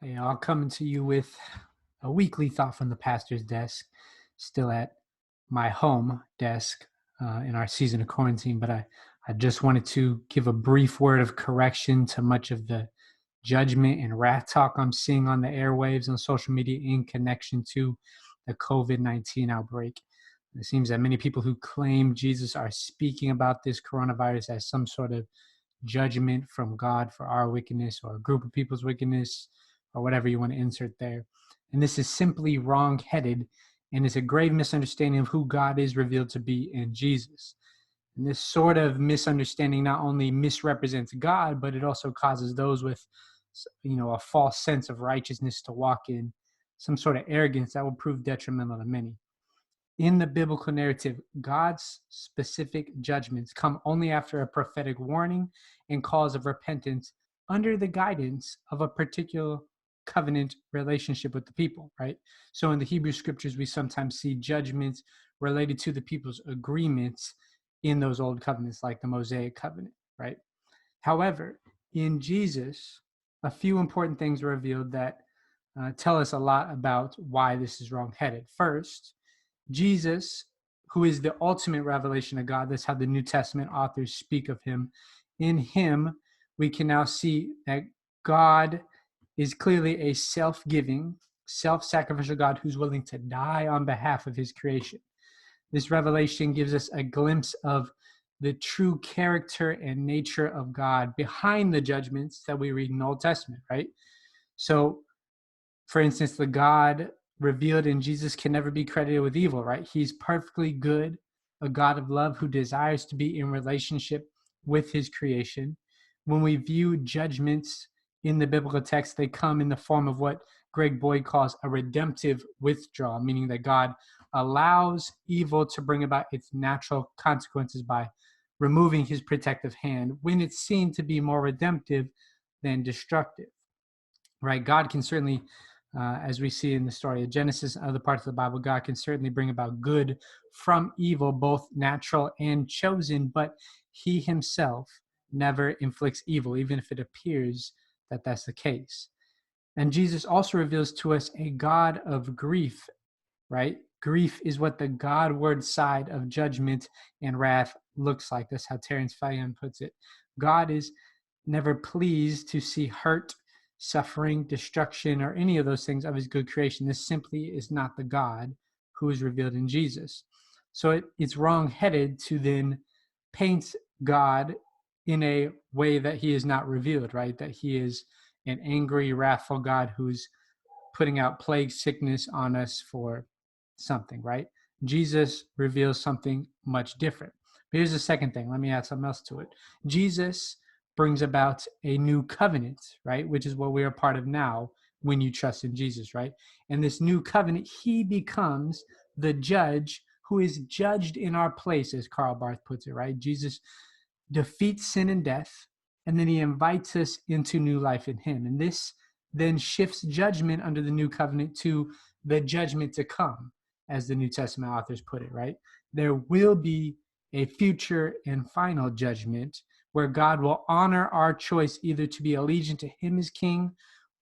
Hey, I'll come to you with a weekly thought from the pastor's desk, still at my home desk in our season of quarantine. But I just wanted to give a brief word of correction to much of the judgment and wrath talk I'm seeing on the airwaves on social media in connection to the COVID-19 outbreak. It seems that many people who claim Jesus are speaking about this coronavirus as some sort of judgment from God for our wickedness or a group of people's wickedness or whatever you want to insert there. And this is simply wrong headed and is a grave misunderstanding of who God is revealed to be in Jesus. And this sort of misunderstanding not only misrepresents God, but it also causes those with, a false sense of righteousness to walk in some sort of arrogance that will prove detrimental to many. In the biblical narrative, God's specific judgments come only after a prophetic warning and calls of repentance under the guidance of a particular covenant relationship with the people, right? So in the Hebrew scriptures, we sometimes see judgments related to the people's agreements in those old covenants, like the Mosaic covenant, right? However, in Jesus, a few important things are revealed that tell us a lot about why this is wrong-headed. First, Jesus, who is the ultimate revelation of God, that's how the New Testament authors speak of him. In him, we can now see that God is clearly a self-giving, self-sacrificial God who's willing to die on behalf of his creation. This revelation gives us a glimpse of the true character and nature of God behind the judgments that we read in the Old Testament, right? So, for instance, the God revealed in Jesus can never be credited with evil, right? He's perfectly good, a God of love who desires to be in relationship with his creation. When we view judgments in the biblical text, they come in the form of what Greg Boyd calls a redemptive withdrawal, meaning that God allows evil to bring about its natural consequences by removing his protective hand when it's seen to be more redemptive than destructive, right? God can certainly, as we see in the story of Genesis and other parts of the Bible, God can certainly bring about good from evil, both natural and chosen, but he himself never inflicts evil, even if it appears that that's the case. And Jesus also reveals to us a God of grief, right? Grief is what the Godward side of judgment and wrath looks like. That's how Terence Fayon puts it. God is never pleased to see hurt, suffering, destruction, or any of those things of his good creation. This simply is not the God who is revealed in Jesus. So it's wrong-headed to then paint God in a way that he is not revealed, right? That he is an angry, wrathful God who's putting out plague sickness on us for something, right? Jesus reveals something much different. But here's the second thing. Let me add something else to it. Jesus brings about a new covenant, right? Which is what we are part of now when you trust in Jesus, right? And this new covenant, he becomes the judge who is judged in our place, as Karl Barth puts it, right? Jesus defeats sin and death, and then he invites us into new life in him. And this then shifts judgment under the new covenant to the judgment to come, as the New Testament authors put it, right? There will be a future and final judgment where God will honor our choice either to be allegiant to him as king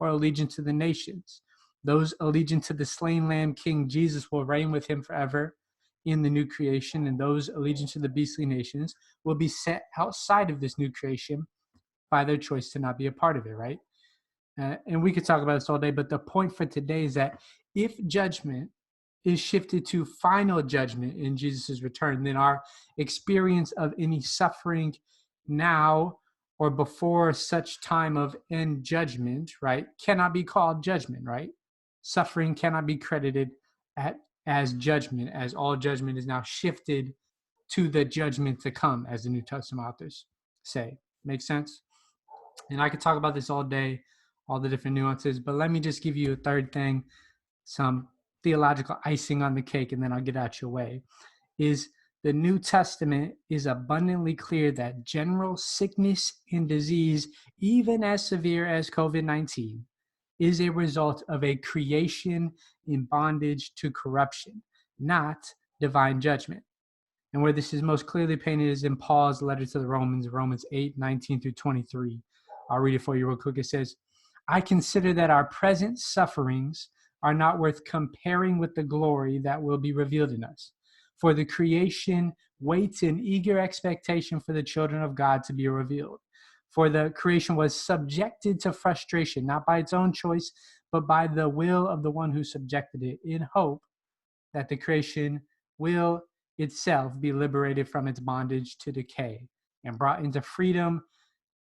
or allegiant to the nations. Those allegiant to the slain lamb king Jesus will reign with him forever in the new creation, and those allegiant to the beastly nations will be set outside of this new creation by their choice to not be a part of it, right? And we could talk about this all day, but the point for today is that if judgment is shifted to final judgment in Jesus' return, then our experience of any suffering now or before such time of end judgment, right, cannot be called judgment, right? Suffering cannot be credited as judgment, as all judgment is now shifted to the judgment to come, as the New Testament authors say. Make sense? And I could talk about this all day, all the different nuances, but let me just give you a third thing, some theological icing on the cake, and then I'll get out your way, is the New Testament is abundantly clear that general sickness and disease, even as severe as COVID-19, is a result of a creation in bondage to corruption, not divine judgment. And where this is most clearly painted is in Paul's letter to the Romans, Romans 8:19 through 23. I'll read it for you real quick. It says, I consider that our present sufferings are not worth comparing with the glory that will be revealed in us. For the creation waits in eager expectation for the children of God to be revealed. For the creation was subjected to frustration, not by its own choice, but by the will of the one who subjected it, in hope that the creation will itself be liberated from its bondage to decay and brought into freedom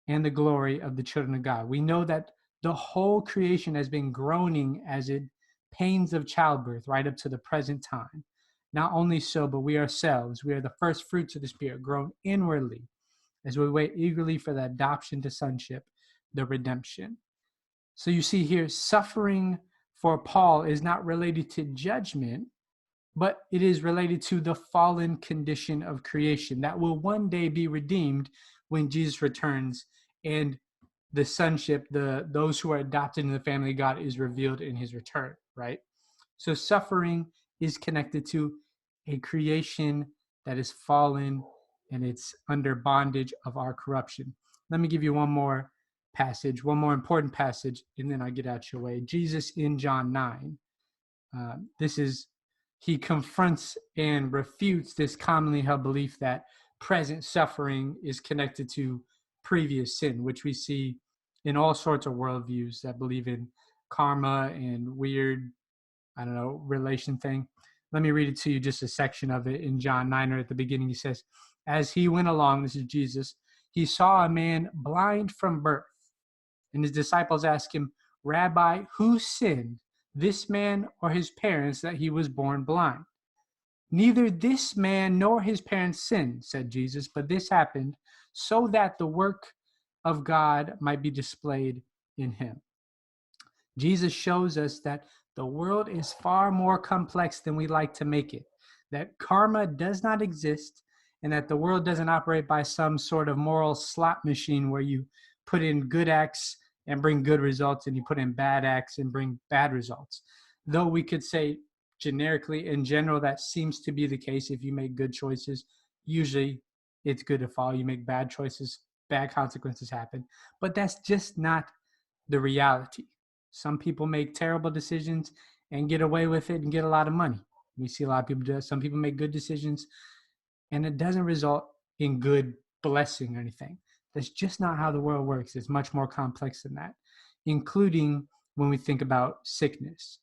and the glory of the children of God. We know that the whole creation has been groaning as it pains of childbirth right up to the present time. Not only so, but we ourselves, we are the first fruits of the Spirit, grown inwardly as we wait eagerly for the adoption to sonship, the redemption. So you see here, suffering for Paul is not related to judgment, but it is related to the fallen condition of creation that will one day be redeemed when Jesus returns and the sonship, those who are adopted in the family of God, is revealed in his return, right? So suffering is connected to a creation that is fallen and it's under bondage of our corruption. Let me give you one more passage, one more important passage, and then I'll get out your way. Jesus in John 9. He confronts and refutes this commonly held belief that present suffering is connected to previous sin, which we see in all sorts of worldviews that believe in karma and weird, relation thing. Let me read it to you, just a section of it in John 9, or at the beginning. He says, as he went along, this is Jesus, he saw a man blind from birth. And his disciples asked him, Rabbi, who sinned, this man or his parents, that he was born blind? Neither this man nor his parents sinned, said Jesus, but this happened so that the work of God might be displayed in him. Jesus shows us that the world is far more complex than we like to make it, that karma does not exist, and that the world doesn't operate by some sort of moral slot machine where you put in good acts and bring good results, and you put in bad acts and bring bad results. Though we could say generically, in general, that seems to be the case. If you make good choices, usually it's good to follow. You make bad choices, bad consequences happen. But that's just not the reality. Some people make terrible decisions and get away with it and get a lot of money. We see a lot of people do that. Some people make good decisions and it doesn't result in good blessing or anything. That's just not how the world works. It's much more complex than that, including when we think about sickness.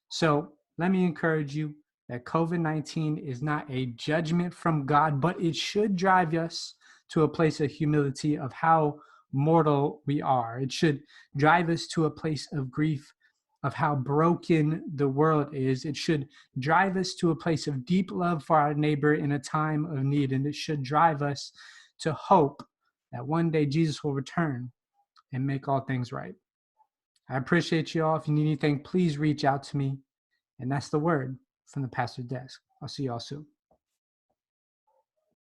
So let me encourage you that COVID-19 is not a judgment from God, but it should drive us to a place of humility of how mortal we are. It should drive us to a place of grief of how broken the world is. It should drive us to a place of deep love for our neighbor in a time of need. And it should drive us to hope that one day Jesus will return and make all things right. I appreciate you all. If you need anything, please reach out to me. And that's the word from the pastor's desk. I'll see you all soon.